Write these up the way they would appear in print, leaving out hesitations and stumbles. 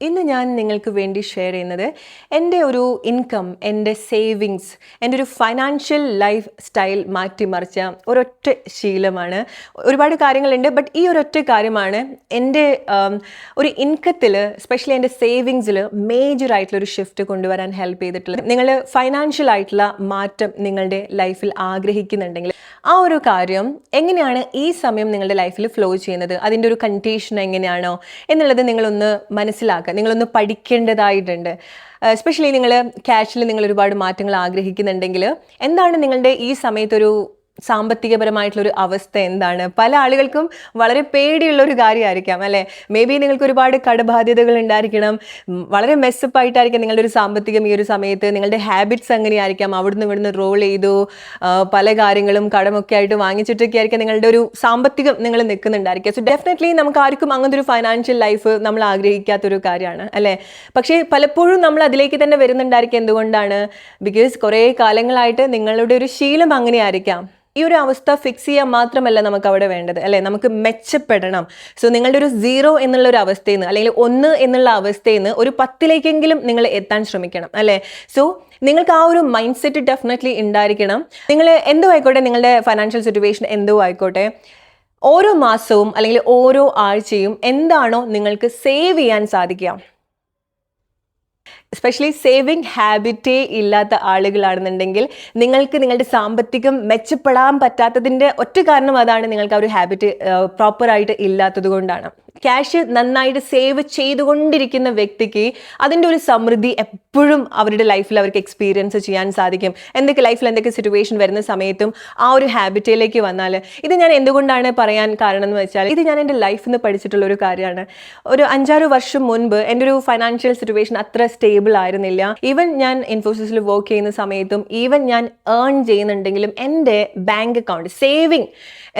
ഇന്ന് ഞാൻ നിങ്ങൾക്ക് വേണ്ടി ഷെയർ ചെയ്യുന്നത് എൻ്റെ ഒരു ഇൻകം, എൻ്റെ സേവിങ്സ്, എൻ്റെ ഒരു ഫൈനാൻഷ്യൽ ലൈഫ് സ്റ്റൈൽ മാറ്റിമറിച്ച ഒരൊറ്റ ശീലമാണ്. ഒരുപാട് കാര്യങ്ങളുണ്ട്, ബട്ട് ഈ ഒരൊറ്റ കാര്യമാണ് എൻ്റെ ഒരു ഇൻകത്തിൽ, എസ്പെഷ്യലി എൻ്റെ സേവിങ്സിൽ മേജറായിട്ടുള്ളൊരു ഷിഫ്റ്റ് കൊണ്ടുവരാൻ ഹെൽപ്പ് ചെയ്തിട്ടുള്ളത്. നിങ്ങൾ ഫൈനാൻഷ്യൽ ആയിട്ടുള്ള മാറ്റം നിങ്ങളുടെ ലൈഫിൽ ആഗ്രഹിക്കുന്നുണ്ടെങ്കിൽ ആ ഒരു കാര്യം എങ്ങനെയാണ് ഈ സമയം നിങ്ങളുടെ ലൈഫിൽ ഫ്ലോ ചെയ്യുന്നത്, അതിൻ്റെ ഒരു കണ്ടീഷൻ എങ്ങനെയാണോ എന്നുള്ളത് നിങ്ങളൊന്ന് മനസ്സിലാക്കുക, നിങ്ങളൊന്ന് പഠിക്കേണ്ടതായിട്ടുണ്ട്. എസ്പെഷ്യലി നിങ്ങൾ ക്യാഷിൽ നിങ്ങൾ ഒരുപാട് മാറ്റങ്ങൾ ആഗ്രഹിക്കുന്നുണ്ടെങ്കിൽ എന്താണ് നിങ്ങളുടെ ഈ സമയത്തൊരു സാമ്പത്തികപരമായിട്ടുള്ളൊരു അവസ്ഥ എന്താണ്? പല ആളുകൾക്കും വളരെ പേടിയുള്ളൊരു കാര്യമായിരിക്കാം അല്ലേ? മേ ബി നിങ്ങൾക്ക് ഒരുപാട് കടബാധ്യതകൾ ഉണ്ടായിരിക്കണം, വളരെ മെസ്സപ്പായിട്ടായിരിക്കും നിങ്ങളുടെ ഒരു സാമ്പത്തികം ഈ ഒരു സമയത്ത്. നിങ്ങളുടെ ഹാബിറ്റ്സ് എങ്ങനെയായിരിക്കാം, അവിടുന്ന് ഇവിടുന്ന് റോൾ ചെയ്തു പല കാര്യങ്ങളും കടമൊക്കെ ആയിട്ട് വാങ്ങിച്ചിട്ടൊക്കെ ആയിരിക്കും നിങ്ങളുടെ ഒരു സാമ്പത്തികം നിങ്ങൾ നിൽക്കുന്നുണ്ടായിരിക്കുക. സോ ഡെഫിനറ്റ്ലി നമുക്ക് ആർക്കും അങ്ങനത്തെ ഒരു ഫൈനാൻഷ്യൽ ലൈഫ് നമ്മൾ ആഗ്രഹിക്കാത്തൊരു കാര്യമാണ് അല്ലേ? പക്ഷേ പലപ്പോഴും നമ്മൾ അതിലേക്ക് തന്നെ വരുന്നുണ്ടായിരിക്കും. എന്തുകൊണ്ടാണ്? ബിക്കോസ് കുറേ കാലങ്ങളായിട്ട് നിങ്ങളുടെ ഒരു ശീലം അങ്ങനെയായിരിക്കാം. ഈ ഒരു അവസ്ഥ ഫിക്സ് ചെയ്യാൻ മാത്രമല്ല നമുക്ക് അവിടെ വേണ്ടത് അല്ലേ, നമുക്ക് മെച്ചപ്പെടണം. സോ നിങ്ങളുടെ ഒരു 0 എന്നുള്ള ഒരു അവസ്ഥയിൽ നിന്ന്, അല്ലെങ്കിൽ 1 എന്നുള്ള അവസ്ഥയിൽ നിന്ന് ഒരു 10ലേക്കെങ്കിലും നിങ്ങൾ എത്താൻ ശ്രമിക്കണം അല്ലേ? സോ നിങ്ങൾക്ക് ആ ഒരു മൈൻഡ് സെറ്റ് ഡെഫിനറ്റ്ലി ഉണ്ടായിരിക്കണം. നിങ്ങൾ എന്തോ ആയിക്കോട്ടെ, നിങ്ങളുടെ ഫൈനാൻഷ്യൽ സിറ്റുവേഷൻ എന്തോ ആയിക്കോട്ടെ, ഓരോ മാസവും അല്ലെങ്കിൽ ഓരോ ആഴ്ചയും എന്താണോ നിങ്ങൾക്ക് സേവ് ചെയ്യാൻ സാധിക്കുക, എസ്പെഷ്യലി സേവിങ് ഹാബിറ്റേ ഇല്ലാത്ത ആളുകളാണെന്നുണ്ടെങ്കിൽ നിങ്ങൾക്ക് നിങ്ങളുടെ സാമ്പത്തികം മെച്ചപ്പെടാൻ പറ്റാത്തതിൻ്റെ ഒറ്റ കാരണം അതാണ്, നിങ്ങൾക്ക് ആ ഒരു ഹാബിറ്റ് പ്രോപ്പറായിട്ട് ഇല്ലാത്തത് കൊണ്ടാണ്. ക്യാഷ് നന്നായിട്ട് സേവ് ചെയ്തുകൊണ്ടിരിക്കുന്ന വ്യക്തിക്ക് അതിൻ്റെ ഒരു സമൃദ്ധി എപ്പോഴും അവരുടെ ലൈഫിൽ അവർക്ക് എക്സ്പീരിയൻസ് ചെയ്യാൻ സാധിക്കും. ലൈഫിൽ എന്തൊക്കെ സിറ്റുവേഷൻ വരുന്ന സമയത്തും ആ ഒരു ഹാബിറ്റിലേക്ക് വന്നാൽ, ഇത് ഞാൻ എന്തുകൊണ്ടാണ് പറയാൻ കാരണം എന്ന് വെച്ചാൽ, ഇത് ഞാൻ എൻ്റെ ലൈഫിൽ നിന്ന് പഠിച്ചിട്ടുള്ള ഒരു കാര്യമാണ്. ഒരു 5-6 വർഷം മുൻപ് എൻ്റെ ഒരു ഫൈനാൻഷ്യൽ സിറ്റുവേഷൻ അത്ര സ്റ്റേബിൾ ആയിരുന്നില്ല. ഈവൻ ഞാൻ ഇൻഫോസിസിൽ വർക്ക് ചെയ്യുന്ന സമയത്തും, ഈവൻ ഞാൻ ഏൺ ചെയ്യുന്നുണ്ടെങ്കിലും എൻ്റെ ബാങ്ക് അക്കൗണ്ട് സേവിങ്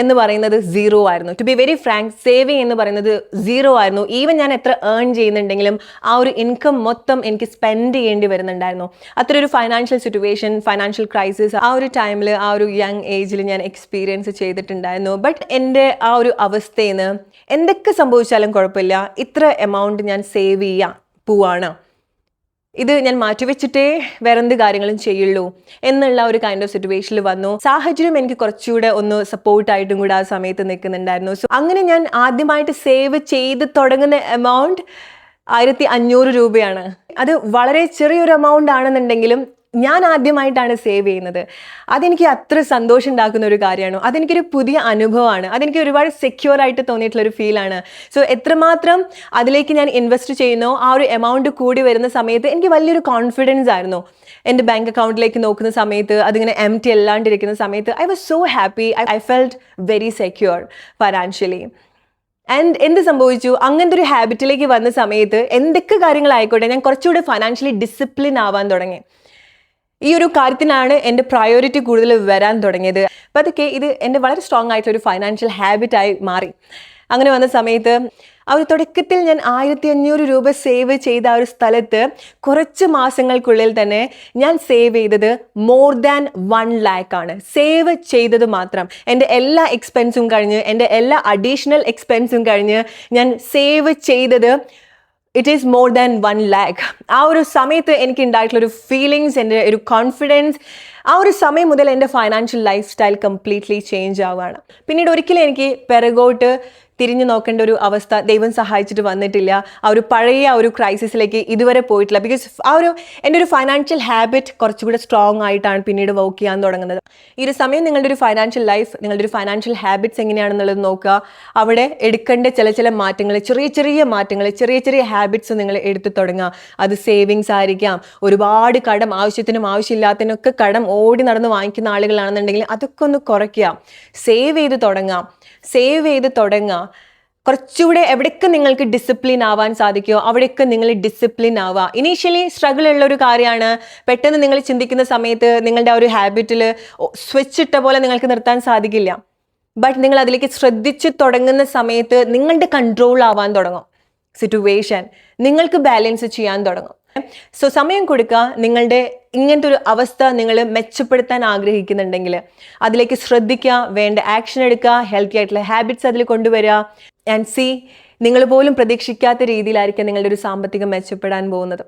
എന്ന് പറയുന്നത് 0 ആയിരുന്നു. To be very frank, saving എന്ന് പറയുന്നത് 0 ആയിരുന്നു. ഈവൻ ഞാൻ എത്ര ഏൺ ചെയ്യുന്നുണ്ടെങ്കിലും ആ ഒരു ഇൻകം മൊത്തം എനിക്ക് സ്പെൻഡ് ചെയ്യേണ്ടി വരുന്നുണ്ടായിരുന്നു. അത്ര ഒരു ഫൈനാൻഷ്യൽ സിറ്റുവേഷൻ, ഫൈനാൻഷ്യൽ ക്രൈസിസ് ആ ഒരു ടൈമിൽ, ആ ഒരു യങ് ഏജിൽ ഞാൻ എക്സ്പീരിയൻസ് ചെയ്തിട്ടുണ്ടായിരുന്നു. ബട്ട് എൻ്റെ ആ ഒരു അവസ്ഥയിൽ നിന്ന് എന്തൊക്കെ സംഭവിച്ചാലും കുഴപ്പമില്ല, ഇത്ര എമൗണ്ട് ഞാൻ സേവ് ചെയ്യാൻ പോവാണ്, ഇത് ഞാൻ മാറ്റിവെച്ചിട്ടേ വേറെന്ത് കാര്യങ്ങളും ചെയ്യുള്ളൂ എന്നുള്ള ഒരു കൈൻഡ് ഓഫ് സിറ്റുവേഷനിൽ വന്നു. സാഹചര്യം എനിക്ക് കുറച്ചുകൂടെ ഒന്ന് സപ്പോർട്ടായിട്ടും കൂടെ ആ സമയത്ത് നിൽക്കുന്നുണ്ടായിരുന്നു. സോ അങ്ങനെ ഞാൻ ആദ്യമായിട്ട് സേവ് ചെയ്ത് തുടങ്ങുന്ന എമൗണ്ട് 1500 രൂപയാണ്. അത് വളരെ ചെറിയൊരു എമൗണ്ട് ആണെന്നുണ്ടെങ്കിലും ഞാൻ ആദ്യമായിട്ടാണ് സേവ് ചെയ്യുന്നത്. അതെനിക്ക് അത്ര സന്തോഷം ഉണ്ടാക്കുന്ന ഒരു കാര്യമാണ്. അതെനിക്കൊരു പുതിയ അനുഭവമാണ്. അതെനിക്ക് ഒരുപാട് സെക്യൂർ ആയിട്ട് തോന്നിയിട്ടുള്ളൊരു ഫീലാണ്. സോ എത്രമാത്രം അതിലേക്ക് ഞാൻ ഇൻവെസ്റ്റ് ചെയ്യുന്നോ ആ ഒരു എമൗണ്ട് കൂടി വരുന്ന സമയത്ത് എനിക്ക് വലിയൊരു കോൺഫിഡൻസ് ആയിരുന്നു. എൻ്റെ ബാങ്ക് അക്കൗണ്ടിലേക്ക് നോക്കുന്ന സമയത്ത് അതിങ്ങനെ എംപ്റ്റി അല്ലാണ്ടിരിക്കുന്ന സമയത്ത് I was so happy. I felt very secure financially. And എന്ത് സംഭവിച്ചു? അങ്ങനത്തെ ഒരു ഹാബിറ്റിലേക്ക് വന്ന സമയത്ത് എന്തൊക്കെ കാര്യങ്ങളായിക്കോട്ടെ, ഞാൻ കുറച്ചുകൂടി ഫൈനാൻഷ്യലി ഡിസിപ്ലിൻ ആവാൻ തുടങ്ങി. ഈ ഒരു കാര്യത്തിനാണ് എൻ്റെ പ്രയോറിറ്റി കൂടുതൽ വരാൻ തുടങ്ങിയത്. അപ്പോൾ അതൊക്കെ ഇത് എൻ്റെ വളരെ സ്ട്രോങ് ആയിട്ടൊരു ഫൈനാൻഷ്യൽ ഹാബിറ്റായി മാറി. അങ്ങനെ വന്ന സമയത്ത് ആ ഒരു തുടക്കത്തിൽ ഞാൻ 1500 രൂപ സേവ് ചെയ്ത ആ ഒരു സ്ഥലത്ത് കുറച്ച് മാസങ്ങൾക്കുള്ളിൽ തന്നെ ഞാൻ സേവ് ചെയ്തത് മോർ ദാൻ 1 lakh ആണ്. സേവ് ചെയ്തത് മാത്രം, എൻ്റെ എല്ലാ എക്സ്പെൻസും കഴിഞ്ഞ്, എൻ്റെ എല്ലാ അഡീഷണൽ എക്സ്പെൻസും കഴിഞ്ഞ് ഞാൻ സേവ് ചെയ്തത് it is more than 1 lakh. ആ ഒരു സമയത്ത് എനിക്ക് ഉണ്ടായിട്ടുള്ളൊരു ഫീലിങ്സ്, എൻ്റെ ഒരു കോൺഫിഡൻസ്, ആ ഒരു സമയം മുതൽ എൻ്റെ financial life style completely change ആവുകയാണ്. പിന്നീട് ഒരിക്കലും എനിക്ക് പിറകോട്ട് തിരിഞ്ഞു നോക്കേണ്ട ഒരു അവസ്ഥ ദൈവം സഹായിച്ചിട്ട് വന്നിട്ടില്ല. ആ ഒരു പഴയ ആ ഒരു ക്രൈസിസിലേക്ക് ഇതുവരെ പോയിട്ടില്ല. ബിക്കോസ് ആ ഒരു എൻ്റെ ഒരു ഫൈനാൻഷ്യൽ ഹാബിറ്റ് കുറച്ചുകൂടെ സ്ട്രോങ് ആയിട്ടാണ് പിന്നീട് വർക്ക് ചെയ്യാൻ തുടങ്ങുന്നത്. ഈ ഒരു സമയം നിങ്ങളുടെ ഒരു ഫൈനാൻഷ്യൽ ലൈഫ്, നിങ്ങളുടെ ഒരു ഫൈനാൻഷ്യൽ ഹാബിറ്റ്സ് എങ്ങനെയാണെന്നുള്ളത് നോക്കുക. അവിടെ എടുക്കേണ്ട ചില മാറ്റങ്ങൾ, ചെറിയ മാറ്റങ്ങൾ, ചെറിയ ഹാബിറ്റ്സ് നിങ്ങൾ എടുത്തു തുടങ്ങുക. അത് സേവിങ്സ് ആയിരിക്കാം. ഒരുപാട് കടം, ആവശ്യത്തിനും ആവശ്യമില്ലാത്തതിനൊക്കെ കടം ഓടി നടന്ന് വാങ്ങിക്കുന്ന ആളുകളാണെന്നുണ്ടെങ്കിൽ അതൊക്കെ ഒന്ന് കുറയ്ക്കുക. സേവ് ചെയ്ത് തുടങ്ങുക. കുറച്ചുകൂടെ എവിടെയൊക്കെ നിങ്ങൾക്ക് ഡിസിപ്ലിൻ ആവാൻ സാധിക്കുമോ അവിടെയൊക്കെ നിങ്ങൾ ഡിസിപ്ലിൻ ആവുക. ഇനീഷ്യലി സ്ട്രഗിൾ ഉള്ള ഒരു കാര്യമാണ്. പെട്ടെന്ന് നിങ്ങൾ ചിന്തിക്കുന്ന സമയത്ത് നിങ്ങളുടെ ആ ഒരു ഹാബിറ്റിൽ സ്വിച്ച് ഇട്ട പോലെ നിങ്ങൾക്ക് നിർത്താൻ സാധിക്കില്ല. ബട്ട് നിങ്ങൾ അതിലേക്ക് ശ്രദ്ധിച്ച് തുടങ്ങുന്ന സമയത്ത് നിങ്ങളുടെ കൺട്രോൾ ആവാൻ തുടങ്ങും സിറ്റുവേഷൻ, നിങ്ങൾക്ക് ബാലൻസ് ചെയ്യാൻ തുടങ്ങും. സോ സമയം കൊടുക്കുക. നിങ്ങളുടെ ഇങ്ങനത്തെ ഒരു അവസ്ഥ നിങ്ങൾ മെച്ചപ്പെടുത്താൻ ആഗ്രഹിക്കുന്നുണ്ടെങ്കിൽ അതിലേക്ക് ശ്രദ്ധിക്കുക, വേണ്ട ആക്ഷൻ എടുക്കുക, ഹെൽത്തി ആയിട്ടുള്ള ഹാബിറ്റ്സ് അതിൽ കൊണ്ടുവരിക. ആൻഡ് സി നിങ്ങൾ പോലും പ്രതീക്ഷിക്കാത്ത രീതിയിലായിരിക്കും നിങ്ങളുടെ ഒരു സാമ്പത്തികം മെച്ചപ്പെടാൻ പോകുന്നത്.